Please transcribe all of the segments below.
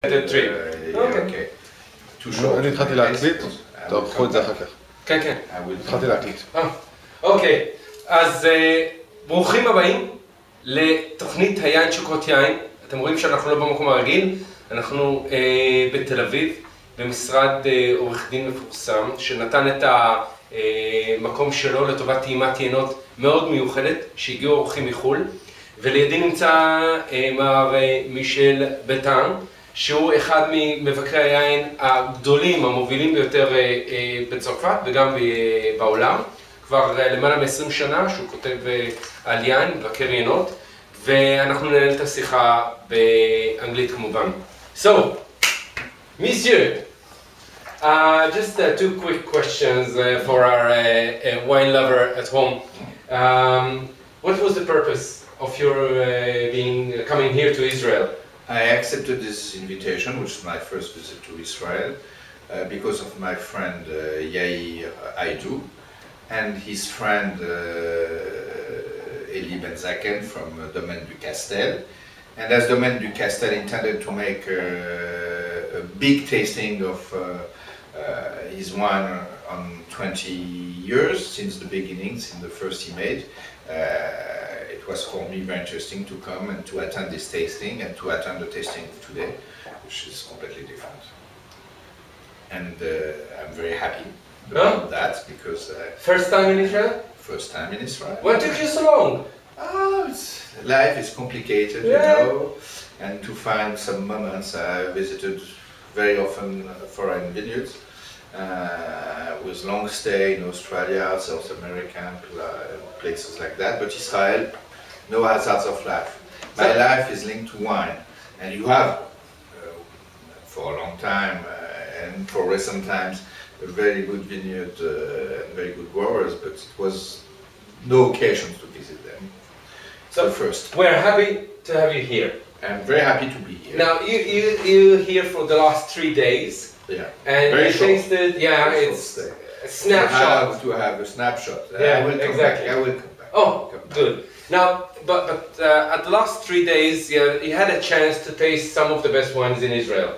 אוקיי. אני התחלתי להקליט, טוב, קחו את זה אחר כך. כן, כן. התחלתי להקליט. אוקיי, אז ברוכים הבאים לתוכנית היין תשוקות יין. אתם רואים שאנחנו לא במקום הרגיל, אנחנו בתל אביב, במשרד עורך דין מפורסם, שנתן את המקום שלו לטובת טעימת יינות מאוד מיוחדת, שהגיעו אורחים מחו"ל. ולידי נמצא מר מישל בטן, שהוא אחד ממבקרי היין הגדולים, המובילים ביותר בצרפת וגם בעולם. כבר למעלה מ-20 שנה שהוא כותב על יין, מבקר יינות, ואנחנו ננהל את השיחה באנגלית כמובן. So, Monsieur, just two quick questions for our wine lover at home. What was the purpose of your coming here to Israel? I accepted this invitation, which is my first visit to Israel, because of my friend Yair and his friend Eli Ben-Zaken from Domaine du Castell. And as Domaine du Castell intended to make a big tasting of his wine on 20 years, since the beginnings, in the first he made, it was for me very interesting to come and to attend this tasting and to attend the tasting of today, which is completely different. And I'm very happy about that because... First time in Israel? First time in Israel. What took you so long? Life is complicated, you know, and to find some moments. I visited very often foreign vineyards. With long stay in Australia, South America, places like that, but Israel, no hazards of life. My life is linked to wine, and you have, for a long time, and for recent times, a very good vineyard and very good growers, but it was no occasion to visit them. So first, we're happy to have you here. I'm very happy to be here. Now, you're here for the last 3 days. Yeah. And very you tasted, it's a snapshot. To have a snapshot. Yeah, I will come exactly. back. I will come back. Oh, good. Now, but at the last 3 days, you had a chance to taste some of the best wines in Israel.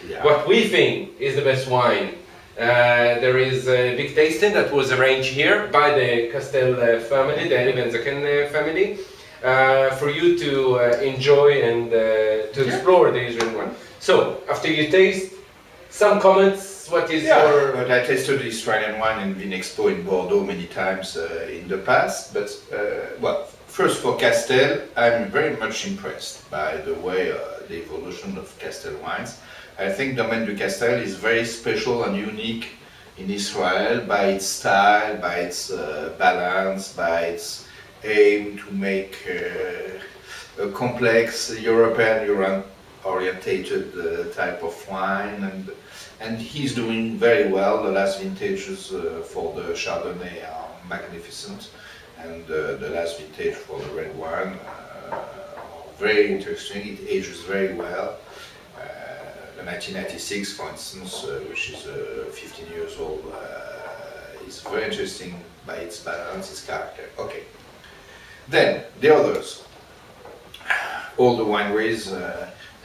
Yeah. What we think is the best wine. There is a big tasting that was arranged here by the Castell family, the Eli Ben-Zaken family, for you to enjoy and to explore the Israeli wine. So, after you taste, some comments, what is your... But I tasted the Australian wine in Vinexpo in Bordeaux many times in the past, but well, first for Castell, I'm very much impressed by the way, the evolution of Castell wines. I think Domaine du Castell is very special and unique in Israel by its style, by its balance, by its aim to make a complex European-orientated type of wine, and he's doing very well. The last vintages for the Chardonnay are magnificent, and the last vintage for the red wine very interesting. It ages very well. The 1996, for instance, which is 15 years old, is very interesting by its balance, its character. Okay. Then the others, all the wineries,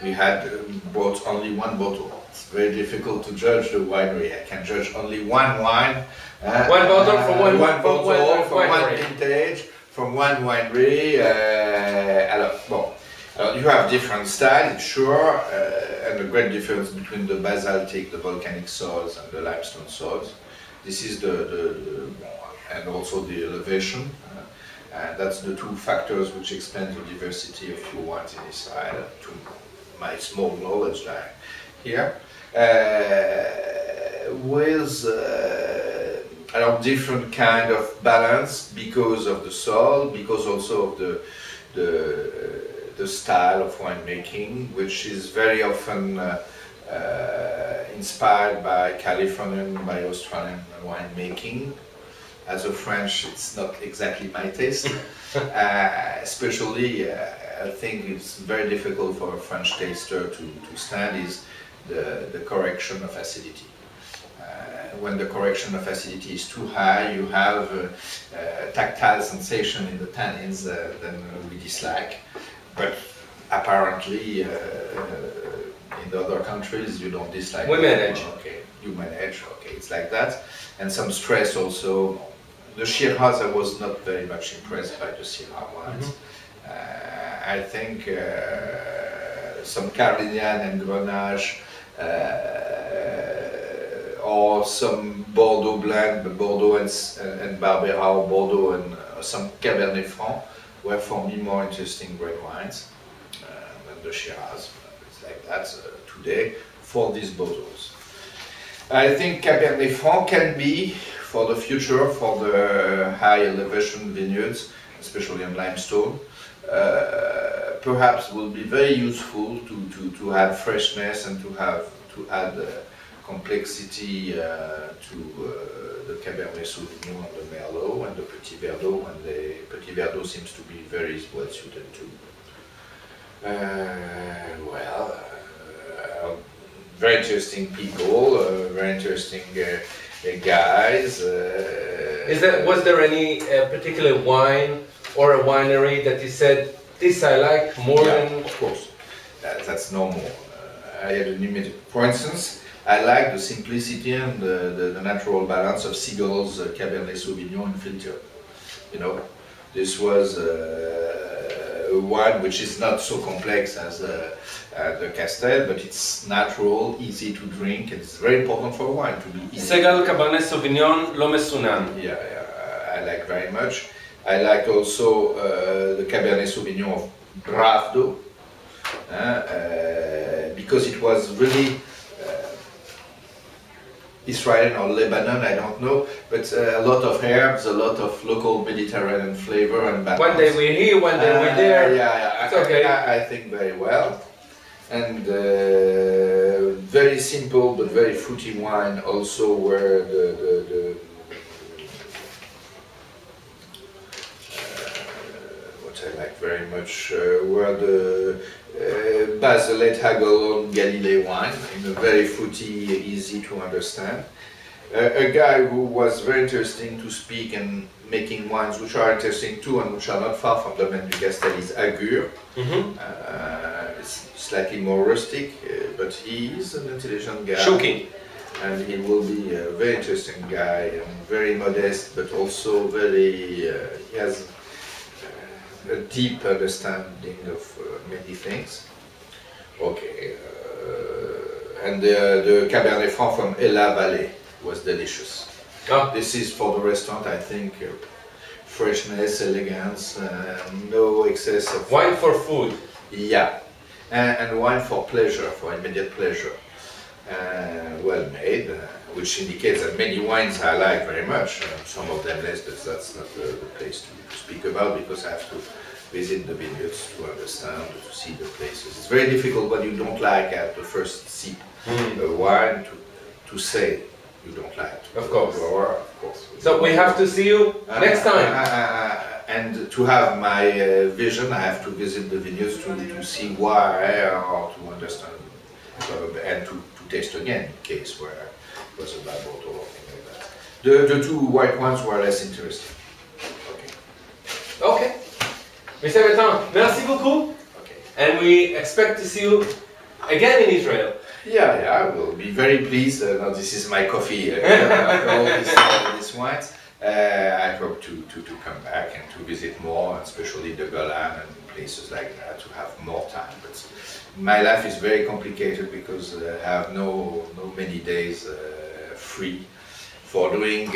we had bought only one bottle. It's very difficult to judge the winery. I can judge only one wine. One bottle from one vintage, from one winery. You have different styles, sure, and a great difference between the basaltic, the volcanic soils, and the limestone soils. This is and also the elevation. That's the two factors which explain the diversity of your wines in Israel, to my small knowledge here. With different kind of balance because of the soil, because also of the style of winemaking, which is very often inspired by Californian, by Australian winemaking. As a French, it's not exactly my taste. Especially, I think it's very difficult for a French taster to stand is the correction of acidity. When the correction of acidity is too high, you have tactile sensation in the tannins that we dislike. But apparently in the other countries, you don't dislike. We manage. Okay, you manage. Okay, it's like that, and some stress also. The Shiraz, I was not very much impressed by the Shiraz wines. I think some Carignan and Grenache, or some Bordeaux blend, Bordeaux and Barbera, or Bordeaux and some Cabernet Franc were for me more interesting red wines than the Shiraz. It's like that today for these bottles. I think Cabernet Franc can be, for the future, for the high elevation vineyards, especially on limestone, perhaps will be very useful to have freshness and to add complexity to the Cabernet Sauvignon and the Merlot and the Petit Verdot, and the Petit Verdot seems to be very well suited too. Very interesting people, very interesting guys. Was there any particular wine or a winery that you said, this I like more than... Of course, that's normal. I had a limited, for instance, I like the simplicity and the natural balance of Seagull's Cabernet Sauvignon in filter. You know, this was a wine which is not so complex as the Castell, but it's natural, easy to drink, and it's very important for wine to be easy. Seagull Cabernet Sauvignon לא מסונן. Yeah, I like very much. I like also the Cabernet Sauvignon of Bravdo, because it was really Israel or Lebanon, I don't know, but a lot of herbs, a lot of local Mediterranean flavor and balance. One day we're here, one day we're there. Yeah, it's okay. I think very well. And very simple but very fruity wine also, where what I like very much were the Bazelette Hagel Galilei wine, in a very fruity, easy to understand. A guy who was very interesting to speak and making wines which are interesting too and which are not far from the domaine du Castell is Agur. It's slightly more rustic, but he is an intelligent guy. Shocking. And he will be a very interesting guy, and very modest, but also very, he has a deep understanding of many things. Okay, and the Cabernet Franc from Ella Valley was delicious. Oh. This is for the restaurant, I think, freshness, elegance, no excess of... Wine for food. Yeah, and wine for pleasure, for immediate pleasure. Well made, which indicates that many wines I like very much, some of them less, but that's not the place to speak about, because I have to visit the vineyards to understand, to see the places. It's very difficult what you don't like at the first sip of wine to say you don't like it. Of course. Of course. So we have to see you next time. And to have my vision, I have to visit the vineyards to see why, or to understand, and to taste again in case where it was a bad bottle or something like that. The two white ones were less interesting. Okay. Michel Bettan, merci beaucoup. Okay. And we expect to see you again in Israel. Yeah, I will be very pleased. Now this is my coffee after all these wines. I hope to come back and to visit more, especially the Golan and places like that, to have more time. But my life is very complicated because I have no many days free for doing.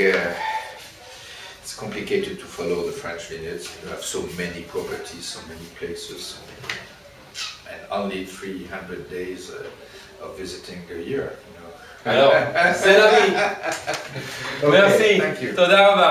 It's complicated to follow the French vineyards. You have so many properties, so many places, and only 300 days of visiting a year. You know. Alors, c'est la vie. Merci. Thank you. תודה רבה.